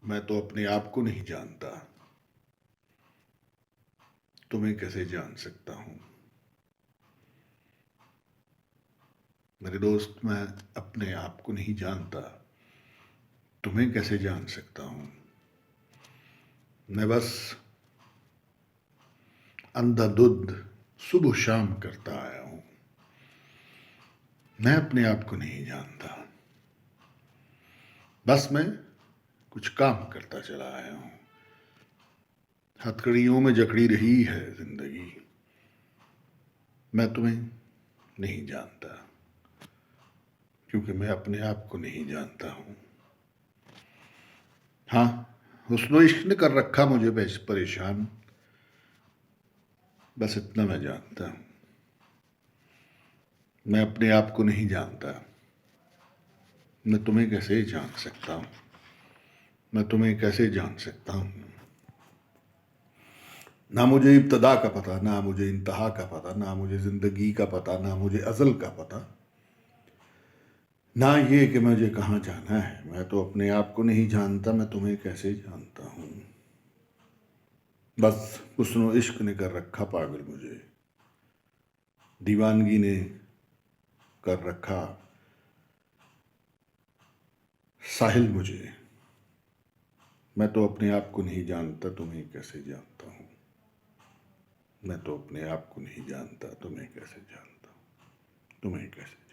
मैं तो अपने आप को नहीं जानता, तुम्हें कैसे जान सकता हूं। मेरे दोस्त, मैं अपने आप को नहीं जानता, तुम्हें कैसे जान सकता हूं। मैं बस अंधाधुंध सुबह शाम करता आया हूं। मैं अपने आप को नहीं जानता, बस मैं कुछ काम करता चला आया हूं। हथकड़ियों में जकड़ी रही है जिंदगी। मैं तुम्हें नहीं जानता, क्योंकि मैं अपने आप को नहीं जानता हूं। हाँ, हुस्न इश्क ने कर रखा मुझे परेशान, बस इतना मैं जानता हूं। मैं अपने आप को नहीं जानता, मैं तुम्हें कैसे जान सकता हूं। मैं तुम्हें कैसे जान सकता हूं। ना मुझे इब्तदा का पता, ना मुझे इंतहा का पता, ना मुझे जिंदगी का पता, ना मुझे अजल का पता, ना ये कि मुझे कहाँ जाना है। मैं तो अपने आप को नहीं जानता, मैं तुम्हें कैसे जानता हूं। बस हुस्न इश्क ने कर रखा पागल मुझे, दीवानगी ने कर रखा साहिल मुझे। मैं तो अपने आप को नहीं जानता, तुम्हें कैसे जानता हूं। मैं तो अपने आप को नहीं जानता, तुम्हें कैसे जानता हूं। तुम्हें कैसे